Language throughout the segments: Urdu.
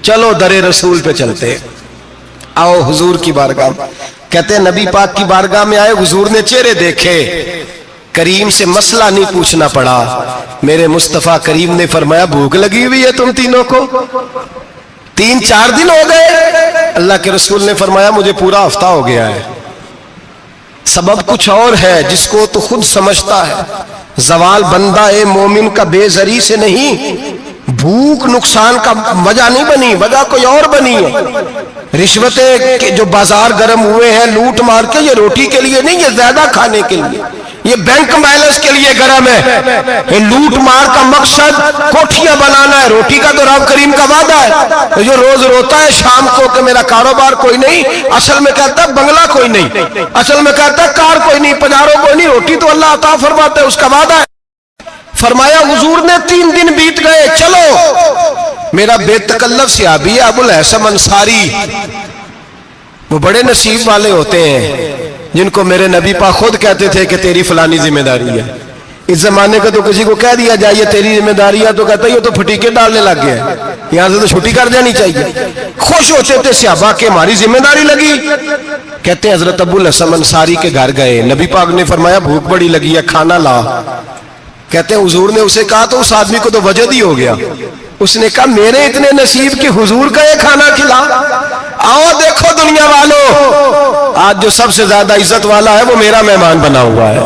چلو در رسول پہ چلتے، آؤ حضور کی بارگاہ۔ کہتے ہیں نبی پاک کی بارگاہ میں آئے، حضور نے چہرے دیکھے، کریم سے مسئلہ نہیں پوچھنا پڑا۔ میرے مصطفیٰ کریم نے فرمایا بھوک لگی ہوئی ہے تم تینوں کو؟ 3-4 دن ہو گئے؟ اللہ کے رسول نے فرمایا مجھے پورا ہفتہ ہو گیا ہے۔ سبب کچھ اور ہے جس کو تو خود سمجھتا ہے۔ زوال بندہ مومن کا بے زری سے نہیں، بھوک نقصان کا وجہ نہیں بنی، وجہ کوئی اور بنی ہے۔ رشوتیں جو بازار گرم ہوئے ہیں لوٹ مار کے، یہ روٹی کے لیے نہیں، یہ زیادہ کھانے کے لیے، یہ بینک بیلنس کے لیے گرم ہے۔ یہ لوٹ مار کا مقصد کوٹھیاں بنانا ہے، روٹی کا تو رب کریم کا وعدہ ہے۔ جو روز روتا ہے شام کو کہ میرا کاروبار کوئی نہیں، اصل میں کہتا ہے بنگلہ کوئی نہیں، اصل میں کہتا ہے کار کوئی نہیں، پجارو کوئی نہیں، روٹی تو اللہ عطا فرماتا ہے، اس کا وعدہ ہے۔ فرمایا حضور نے 3 دن بیت گئے، چلو۔ میرا بے تکلف صحابی ابو الحسن انصاری، وہ بڑے نصیب والے ہوتے ہیں جن کو میرے نبی پاک خود کہتے تھے کہ تیری فلانی ذمہ داری ہے۔ اس زمانے کا تو کسی کو کہہ دیا جائے یہ تیری ذمہ داری ہے تو کہتا ہے یہ تو پھٹیکے ڈالنے لگ گیا ہے، یہاں سے تو چھٹی کر جانی چاہیے۔ خوش ہوتے تھے صحابہ کہ ہماری ذمہ داری لگی۔ کہتے ہیں حضرت ابو الحسن انصاری کے گھر گئے، نبی پاک نے فرمایا بھوک بڑی لگی ہے، کھانا لا۔ کہتے ہیں حضور نے اسے کہا تو اس آدمی کو تو وجد ہی ہو گیا، اس نے کہا میرے اتنے نصیب کہ حضور کا یہ کھانا کھلا۔ آؤ دیکھو دنیا والوں، آج جو سب سے زیادہ عزت والا ہے وہ میرا مہمان بنا ہوا ہے۔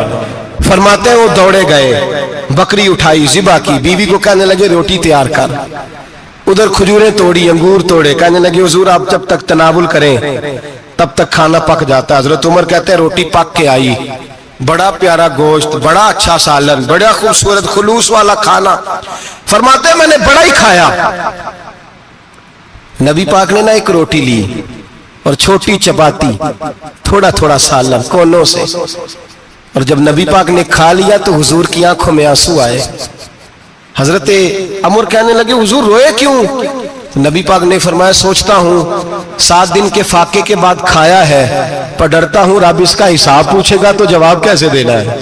فرماتے ہیں وہ دوڑے گئے، بکری اٹھائی، ذبح کی، بیوی کو کہنے لگے روٹی تیار کر، ادھر کھجوریں توڑی، انگور توڑے، کہنے لگے حضور آپ جب تک تناول کریں تب تک کھانا پک جاتا ہے۔ حضرت عمر کہتے ہیں روٹی پک کے آئی، بڑا پیارا گوشت، بڑا اچھا سالن، بڑا خوبصورت خلوص والا کھانا۔ فرماتے ہیں میں نے بڑا ہی کھایا۔ نبی پاک نے نہ ایک روٹی لی اور چھوٹی چپاتی، تھوڑا تھوڑا سالن کونوں سے، اور جب نبی پاک نے کھا لیا تو حضور کی آنکھوں میں آنسو آئے۔ حضرت عمر کہنے لگے حضور روئے کیوں؟ نبی پاک نے فرمایا سوچتا ہوں 7 دن کے فاقے کے بعد کھایا ہے، پر ڈرتا ہوں رب اس کا حساب پوچھے گا تو جواب کیسے دینا ہے،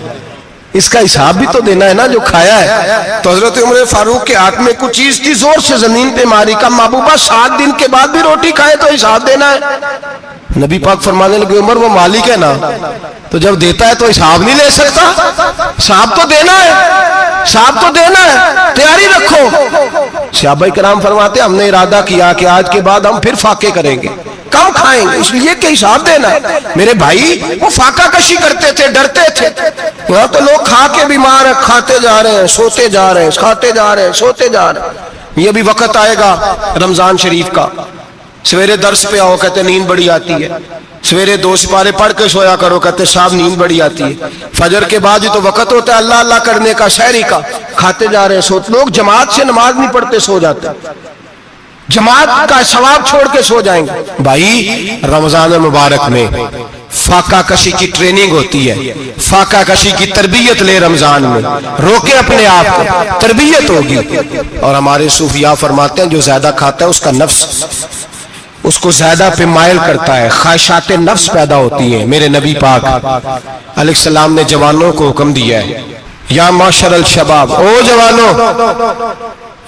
اس کا حساب بھی تو دینا ہے نا جو کھایا ہے۔ تو حضرت عمر فاروق کے ہاتھ میں کچھ چیز تھی، زور سے زمین پہ ماری، کہا محبوبہ 7 دن کے بعد بھی روٹی کھائے تو حساب دینا ہے۔ نبی پاک فرمانے لگے عمر وہ مالک ہے نا، تو جب دیتا ہے تو حساب نہیں لے سکتا، حساب تو دینا ہے، حساب تو دینا ہے، تیاری رکھو۔ صحابہ کرام فرماتے ہم نے ارادہ کیا کہ آج کے بعد ہم پھر فاقے کریں گے، کم کھائیں گے، اس لیے کہ حساب دینا ہے۔ میرے بھائی وہ فاقہ کشی کرتے تھے، ڈرتے تھے۔ یہاں تو لوگ کھا کے بیمار ہیں، کھاتے جا رہے ہیں، سوتے جا رہے ہیں، کھاتے جا رہے ہیں، سوتے جا رہے ہیں۔ یہ بھی وقت آئے گا رمضان شریف کا، سویرے درس پہ آؤ کہتے نیند بڑی آتی ہے، سویرے 2 سپارے پڑھ کے سویا کرو کہتے صاحب نیند بڑی آتی ہے، فجر کے بعد ہی تو وقت ہوتا ہے اللہ اللہ کرنے کا، سحری کا، کھاتے جا رہے ہیں، سوتے۔ لوگ جماعت سے نماز نہیں پڑھتے سو جاتے، جماعت کا ثواب چھوڑ کے سو جائیں گے۔ بھائی رمضان مبارک میں فاقہ کشی کی ٹریننگ ہوتی ہے، فاقہ کشی کی تربیت لے، رمضان میں روکے اپنے آپ کو، تربیت ہوگی۔ اور ہمارے صوفیاء فرماتے ہیں جو زیادہ کھاتا ہے اس کا نفس اس کو زیادہ پہ مائل کرتا ہے، خواہشات نفس پیدا ہوتی ہیں۔ میرے نبی پاک علیہ السلام نے جوانوں کو حکم دیا ہے یا معاشر الشباب، او جوانوں،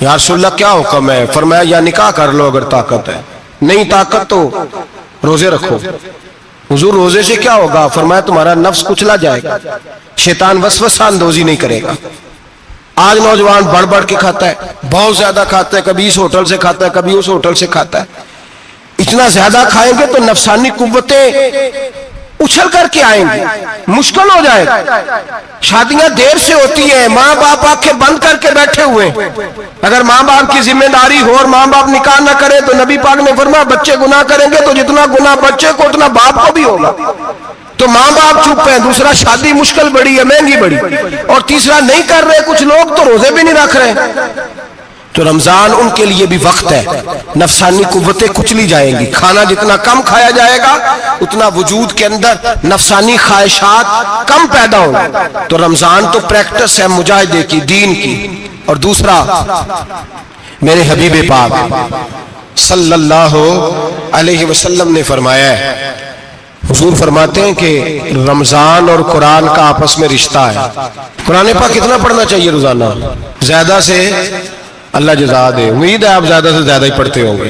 یا رسول اللہ کیا حکم ہے؟ فرمایا یا نکاح کر لو اگر طاقت ہے، نہیں طاقت تو روزے رکھو۔ حضور روزے سے کیا ہوگا؟ فرمایا تمہارا نفس کچلا جائے گا، شیطان وسوسہ اندوزی نہیں کرے گا۔ آج نوجوان بڑھ بڑھ کے کھاتا ہے، بہت زیادہ کھاتا ہے، کبھی اس ہوٹل سے کھاتا ہے، کبھی اس ہوٹل سے کھاتا ہے۔ اتنا زیادہ کھائیں گے تو نفسانی قوتیں اچھل کر کے آئیں گی، مشکل ہو جائے گا۔ شادیاں دیر سے ہوتی ہیں، ماں باپ آنکھیں بند کر کے بیٹھے ہوئے، اگر ماں باپ کی ذمہ داری ہو اور ماں باپ نکاح نہ کرے تو نبی پاک نے فرمایا بچے گناہ کریں گے تو جتنا گناہ بچے کو اتنا باپ کو بھی ہوگا۔ تو ماں باپ چپ ہیں، دوسرا شادی مشکل بڑی ہے، مہنگی بڑی، اور تیسرا نہیں کر رہے کچھ لوگ تو روزے بھی نہیں رکھ رہے۔ تو رمضان ان کے لیے بھی وقت ہے، نفسانی قوتیں کچلی جائیں گی، کھانا جتنا کم کھایا جائے گا اتنا وجود کے اندر نفسانی خواہشات کم پیدا ہوں گے۔ تو رمضان تو پریکٹس ہے مجاہدے کی، دین کی۔ اور دوسرا میرے حبیب پاک صلی اللہ علیہ وسلم نے فرمایا ہے، حضور فرماتے ہیں کہ رمضان اور قرآن کا آپس میں رشتہ ہے۔ قرآن پاک کتنا پڑھنا چاہیے روزانہ؟ زیادہ سے اللہ جزا دے، امید ہے آپ زیادہ سے زیادہ ہی پڑھتے ہوں گے۔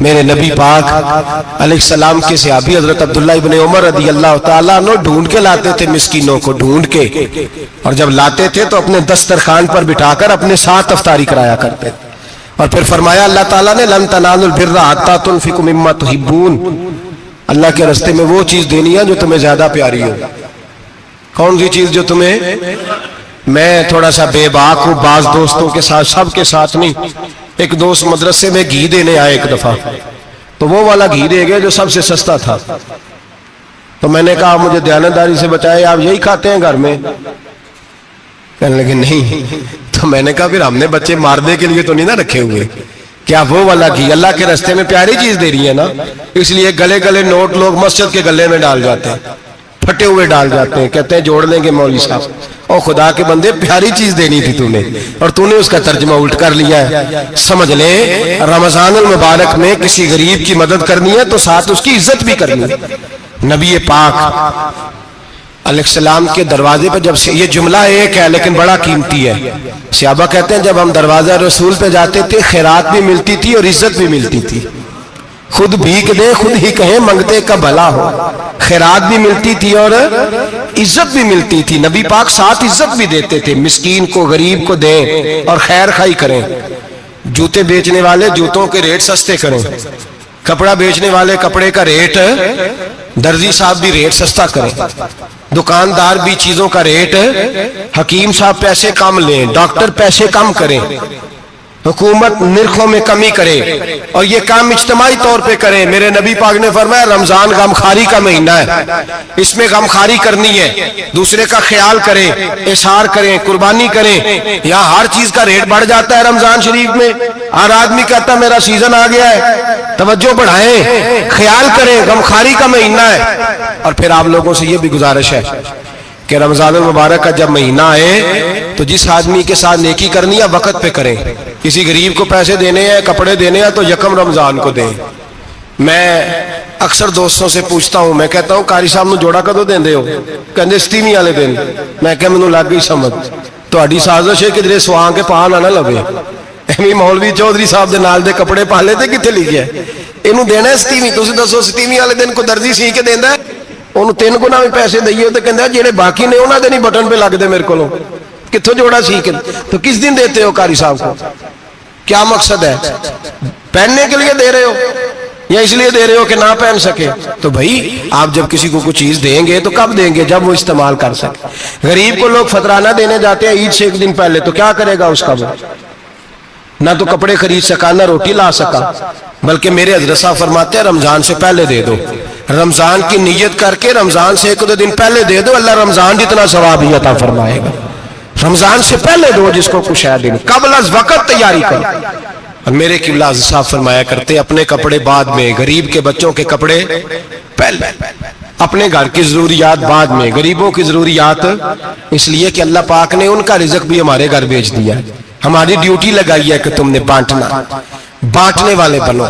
میرے نبی پاک علیہ السلام کے صحابی حضرت عبداللہ ابن عمر رضی اللہ تعالیٰ عنہ ڈھونڈ کے لاتے تھے مسکینوں کو، ڈھونڈ کے، اور جب لاتے تھے تو اپنے دسترخوان پر بٹھا کر اپنے ساتھ افطاری کرایا کرتے تھے. اور پھر فرمایا اللہ تعالیٰ نے لن تنالوا البر حتی تنفقوا مما تحبون، اللہ کے راستے میں وہ چیز دینی ہے جو تمہیں زیادہ پیاری ہو. کون سی چیز جو تمہیں؟ میں تھوڑا سا بے باک ہوں، بعض دوستوں کے ساتھ، سب کے ساتھ نہیں. ایک دوست مدرسے میں گھی دینے آئے ایک دفعہ، تو وہ والا گھی دے گئے جو سب سے سستا تھا. تو میں نے کہا مجھے دیانتداری سے بچائے، آپ یہی کھاتے ہیں گھر میں؟ کہنے لگے نہیں. تو میں نے کہا پھر ہم نے بچے مارنے کے لیے تو نہیں نہ رکھے ہوئے، کیا وہ والا گھی اللہ کے راستے میں پیاری چیز دے رہی ہے نا، اس لیے گلے گلے نوٹ لوگ مسجد کے گلے میں ڈال جاتے ہیں، پھٹے ہوئے ڈال جاتے ہیں، کہتے ہیں جوڑ لیں گے مولوی صاحب. اور خدا کے بندے پیاری چیز دینی تھی تو نے، اور تو نے اس کا ترجمہ الٹ کر لیا ہے. سمجھ لیں رمضان المبارک میں کسی غریب کی مدد کرنی ہے تو ساتھ اس کی عزت بھی کرنی ہے. نبی پاک علیہ السلام کے دروازے پر جب سے، یہ جملہ ایک ہے لیکن بڑا قیمتی ہے. صحابہ کہتے ہیں جب ہم دروازہ رسول پہ جاتے تھے خیرات بھی ملتی تھی اور عزت بھی ملتی تھی. خود بھیک دے خود ہی کہیں منگتے کا بھلا ہو، خیرات بھی ملتی تھی اور عزت بھی ملتی تھی. نبی پاک ساتھ عزت بھی دیتے تھے، مسکین کو غریب کو دیں اور خیر خائی کریں. جوتے بیچنے والے جوتوں کے ریٹ سستے کریں، کپڑا بیچنے والے کپڑے کا ریٹ، درزی صاحب بھی ریٹ سستا کریں، دکاندار بھی چیزوں کا ریٹ، حکیم صاحب پیسے کم لیں، ڈاکٹر پیسے کم کریں، حکومت نرخوں میں کمی کرے، اور یہ کام اجتماعی طور پہ کریں. میرے نبی پاک نے فرمایا رمضان غمخواری کا مہینہ ہے، اس میں غمخواری کرنی ہے، دوسرے کا خیال کریں، احسار کریں، قربانی کریں. یہاں ہر چیز کا ریٹ بڑھ جاتا ہے رمضان شریف میں. ہر آدمی کہتا ہے میرا سیزن آ گیا ہے، توجہ بڑھائیں، خیال کریں، غمخواری کا مہینہ ہے. اور پھر آپ لوگوں سے یہ بھی گزارش ہے کہ رمضان المبارک کا جب مہینہ آئے تو جس آدمی کے ساتھ نیکی کرنی ہے وقت پہ کریں. کسی غریب کو پیسے دینے ہیں، کپڑے دینے ہیں تو یکم رمضان کو دیں. میں اکثر دوستوں سے پوچھتا ہوں، میں کہتا ہوں قاری صاحب نو جوڑا کدو دیندے ہو؟ کہندے ستیویں والے دن. میں کہ مینوں لگ گئی سمجھ، تہاڈی سازش ہے کدھر سواں کے پا نہ لوے. ایویں مولوی چودھری صاحب دے نال دے کپڑے پا لے تے کتے لکھیا ہے اینوں دینا ہے ستیویں. تسی دسو ستیویں والے دن کو درزی سی کے دیندا ہے؟ انہوں 3 گنا بھی پیسے دئیے تو کہندہ جیڑے باقی نے انہوں نے نہیں بٹن پہ لگ دے میرے کو، کتھوں جوڑا سیکھ. تو کس دن دیتے ہو قاری صاحب کو؟ کیا مقصد ہے؟ پہننے کے لیے دے رہے ہو یا اس لیے دے رہے ہو کہ نہ پہن سکے؟ تو بھائی آپ جب کسی کو کچھ چیز دیں گے تو کب دیں گے؟ جب وہ استعمال کر سکے. غریب کو لوگ فطرانہ دینے جاتے ہیں عید سے 1 دن پہلے، تو کیا کرے گا اس کا؟ وہ نہ تو کپڑے خرید سکا نہ روٹی لا سکا. بلکہ میرے حضرت صاحب فرماتے ہیں رمضان سے پہلے دے دو، رمضان کی نیت کر کے رمضان سے 1-2 دن پہلے دے دو، اللہ رمضان جتنا ثواب ہی عطا فرمائے گا. رمضان سے پہلے دو جس کو کچھ ہے دن، قبل از وقت تیاری کرو. اور میرے قبلہ حضرت صاحب فرمایا کرتے اپنے کپڑے بعد میں، غریب کے بچوں کے کپڑے پہلے، اپنے گھر کی ضروریات بعد میں، غریبوں کی ضروریات. اس لیے کہ اللہ پاک نے ان کا رزق بھی ہمارے گھر بھیج دیا ہے. ہماری ڈیوٹی لگائی ہے کہ تم نے بانٹنا، بانٹنے والے بنو.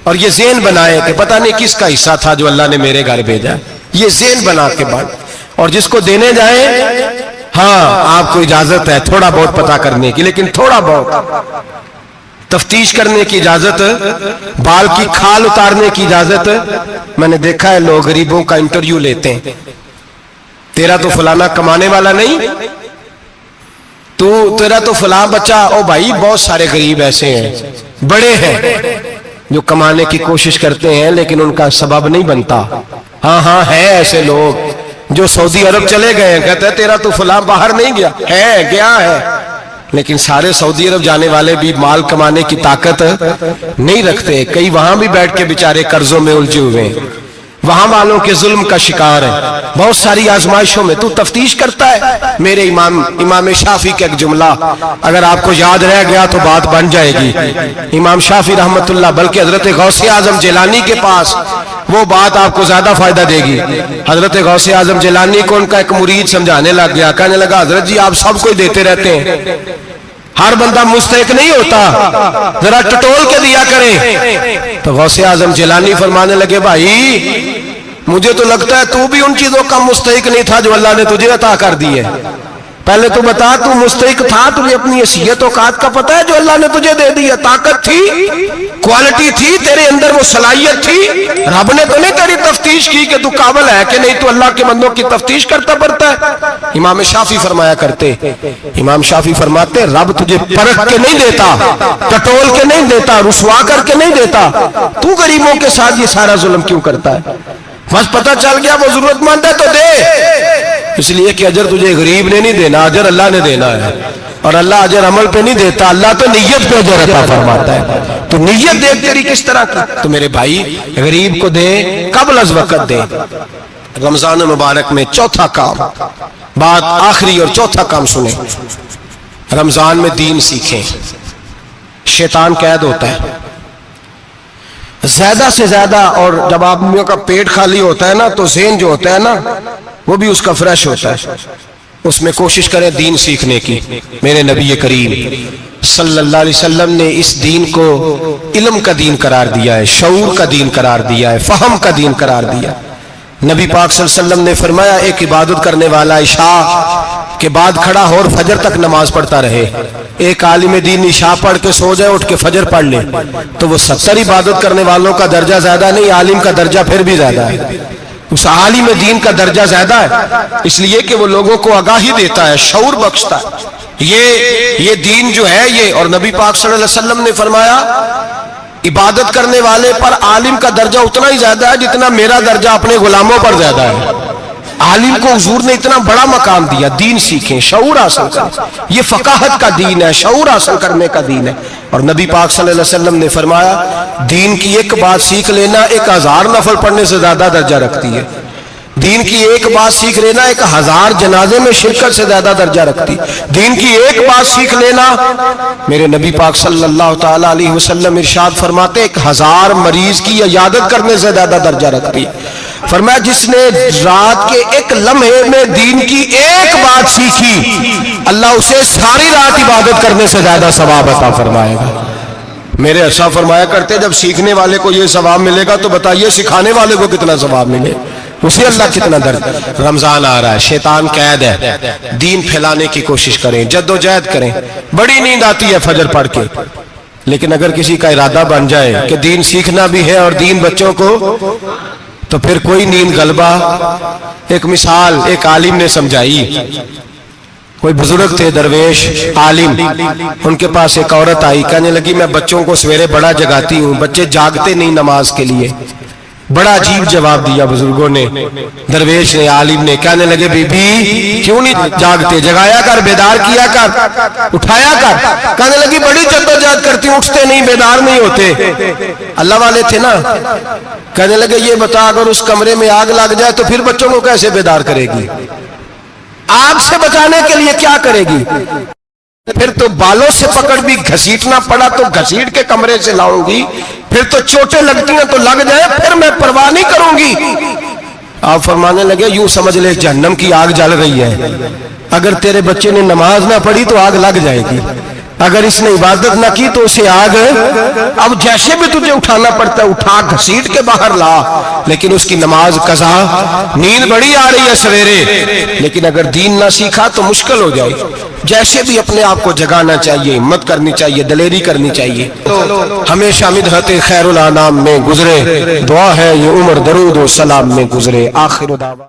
اور یہ ذہن بنائے کہ پتہ نہیں کس کا حصہ تھا جو اللہ نے میرے گھر بھیجا. یہ ذہن بنا کے بانٹ. اور جس کو دینے جائیں، ہاں آپ کو اجازت ہے تھوڑا بہت پتہ کرنے کی، لیکن تھوڑا بہت تفتیش کرنے کی اجازت، بال کی کھال اتارنے کی اجازت. میں نے دیکھا ہے لوگ غریبوں کا انٹرویو لیتے ہیں، تیرا تو فلانا کمانے والا نہیں، تیرا تو فلاں بچہ. او بھائی بہت سارے غریب ایسے ہیں، بڑے ہیں جو کمانے کی کوشش کرتے ہیں لیکن ان کا سبب نہیں بنتا. ہاں ہے ایسے لوگ جو سعودی عرب چلے گئے ہیں، کہتے ہیں تیرا تو فلاں باہر نہیں گیا ہے، گیا ہے، لیکن سارے سعودی عرب جانے والے بھی مال کمانے کی طاقت نہیں رکھتے. کئی وہاں بھی بیٹھ کے بیچارے قرضوں میں الجھے ہوئے ہیں، وہاں والوں کے ظلم کا شکار ہے، بہت ساری آزمائشوں میں. تو تفتیش کرتا ہے. میرے امام شافعی کا ایک جملہ اگر آپ کو یاد رہ گیا تو بات بن جائے گی. امام شافعی رحمت اللہ، بلکہ حضرت غوث اعظم جیلانی کے پاس وہ بات آپ کو زیادہ فائدہ دے گی. حضرت غوث اعظم جیلانی کو ان کا ایک مرید سمجھانے لگ گیا، کہنے لگا حضرت جی آپ سب کو دیتے رہتے ہیں، ہر بندہ مستحق نہیں ہوتا، ذرا ٹٹول کے دیا کریں. تو غوث اعظم جیلانی فرمانے لگے بھائی مجھے تو لگتا ہے تو بھی ان چیزوں کا مستحق نہیں تھا جو اللہ نے تجھے عطا کر دی ہے. پہلے تو بتا تو مستحق تھا، تجھے اپنی حیثیت اوقات کا پتہ ہے جو اللہ نے تجھے دے دیا؟ طاقت تھی، کوالٹی تھی، تیرے اندر وہ صلاحیت تھی، رب نے تو نہیں تیری تفتیش کی کہ تو قابل ہے کہ نہیں، تو اللہ کے بندوں کی تفتیش کرتا پڑتا ہے۔ امام شافعی فرمایا کرتے، امام شافعی فرماتے رب تجھے پرکھ کے نہیں دیتا، ٹٹول کے نہیں دیتا، رسوا کر کے نہیں دیتا، تو غریبوں کے ساتھ یہ سارا ظلم کیوں کرتا ہے؟ بس پتہ چل گیا وہ ضرورت مند ہے تو دے، اس لیے کہ اجر تجھے غریب نے نہیں دینا، اجر اللہ نے دینا ہے، اور اللہ اجر عمل پہ نہیں دیتا، اللہ تو نیت پہ اجر عطا فرماتا ہے۔ تو نیت دیکھ تیری کس طرح کی، تو میرے بھائی غریب کو دے، قبل از وقت دے۔ رمضان مبارک میں چوتھا کام، بات آخری اور چوتھا کام سنیں، رمضان میں دین سیکھیں۔ شیطان قید ہوتا ہے زیادہ سے زیادہ، اور جب آدمیوں کا پیٹ خالی ہوتا ہے نا تو ذہن جو ہوتا ہے نا وہ بھی اس کا فریش ہوتا ہے، اس میں کوشش کریں دین سیکھنے کی۔ میرے نبی کریم صلی اللہ علیہ وسلم نے اس دین کو علم کا دین قرار دیا ہے، شعور کا دین قرار دیا ہے، فہم کا دین قرار دیا۔ نبی پاک صلی اللہ علیہ وسلم نے فرمایا ایک عبادت کرنے والا عشاء کے بعد کھڑا ہو اور فجر تک نماز پڑھتا رہے، ایک عالم دین عشاء پڑھ کے سو جائے، اٹھ کے فجر پڑھ لے، تو وہ 70 عبادت کرنے والوں کا درجہ زیادہ نہیں، عالم کا درجہ پھر بھی زیادہ ہے، اس عالم دین کا درجہ زیادہ ہے، اس لیے کہ وہ لوگوں کو آگاہی دیتا ہے، شعور بخشتا ہے۔ یہ دین جو ہے یہ، اور نبی پاک صلی اللہ علیہ وسلم نے فرمایا عبادت کرنے والے پر عالم کا درجہ اتنا ہی زیادہ ہے جتنا میرا درجہ اپنے غلاموں پر زیادہ ہے۔ عالم کو حضور نے اتنا بڑا مقام دیا، دین سیکھیں، شعور حاصل کریں، یہ فقاہت کا دین ہے، شعور حاصل کرنے کا دین ہے۔ اور نبی پاک صلی اللہ علیہ وسلم نے فرمایا دین کی ایک بات سیکھ لینا 1000 نفل پڑھنے سے زیادہ درجہ رکھتی ہے، دین کی ایک بات سیکھ لینا 1000 جنازے میں شرکت سے زیادہ درجہ رکھتی، دین کی ایک بات سیکھ لینا، میرے نبی پاک صلی اللہ تعالی علیہ وسلم ارشاد فرماتے 1000 مریض کی عیادت کرنے سے زیادہ درجہ رکھتی۔ فرمایا جس نے رات کے ایک لمحے میں دین کی ایک بات سیکھی، اللہ اسے ساری رات عبادت کرنے سے زیادہ ثواب عطا فرمائے گا۔ میرے ارشاد فرمایا کرتے جب سیکھنے والے کو یہ ثواب ملے گا تو بتائیے سکھانے والے کو کتنا ثواب ملے، اسے اللہ کتنا درد۔ رمضان آ رہا ہے، شیطان قید ہے، دین پھیلانے کی کوشش کریں، جد و جہد کریں۔ بڑی نیند آتی ہے فجر پڑھ کے، لیکن اگر کسی کا ارادہ بن جائے کہ دین سیکھنا بھی ہے اور دین بچوں کو، تو پھر کوئی نیند غلبہ۔ ایک مثال ایک عالم نے سمجھائی، کوئی بزرگ تھے درویش عالم، ان کے پاس ایک عورت آئی، کہنے لگی میں بچوں کو سویرے بڑا جگاتی ہوں، بچے جاگتے نہیں نماز کے لیے۔ بڑا عجیب جواب دیا بزرگوں نے، درویش نے عالم نے، کہنے لگے بی بی کیوں نہیں جاگتے، جگایا کر، بیدار کیا کر، اٹھایا کر۔ کہنے لگی بڑی جدوجہد کرتی ہوں، اٹھتے نہیں، بیدار نہیں ہوتے۔ اللہ والے تھے نا۔ کہنے لگے یہ بتا اگر اس کمرے میں آگ لگ جائے تو پھر بچوں کو کیسے بیدار کرے گی، آگ سے بچانے کے لیے کیا کرے گی؟ پھر تو بالوں سے پکڑ بھی گھسیٹنا پڑا تو گھسیٹ کے کمرے سے لاؤں گی، پھر تو چوٹیں لگتی ہیں تو لگ جائے، پھر میں پرواہ نہیں کروں گی۔ آپ فرمانے لگے یوں سمجھ لے جہنم کی آگ جل رہی ہے، اگر تیرے بچے نے نماز نہ پڑھی تو آگ لگ جائے گی، اگر اس نے عبادت نہ کی تو اسے آگ، اب جیسے بھی تجھے اٹھانا پڑتا ہے اٹھا گھسیٹ کے باہر لا، لیکن اس کی نماز قضا۔ نیند بڑی آ رہی ہے سویرے، لیکن اگر دین نہ سیکھا تو مشکل ہو جائے۔ جیسے بھی اپنے آپ کو جگانا چاہیے، ہمت کرنی چاہیے، دلیری کرنی چاہیے۔ ہمیشہ مدحت خیر الانام میں گزرے، دعا ہے یہ عمر درود و سلام میں گزرے۔ آخر دعویٰ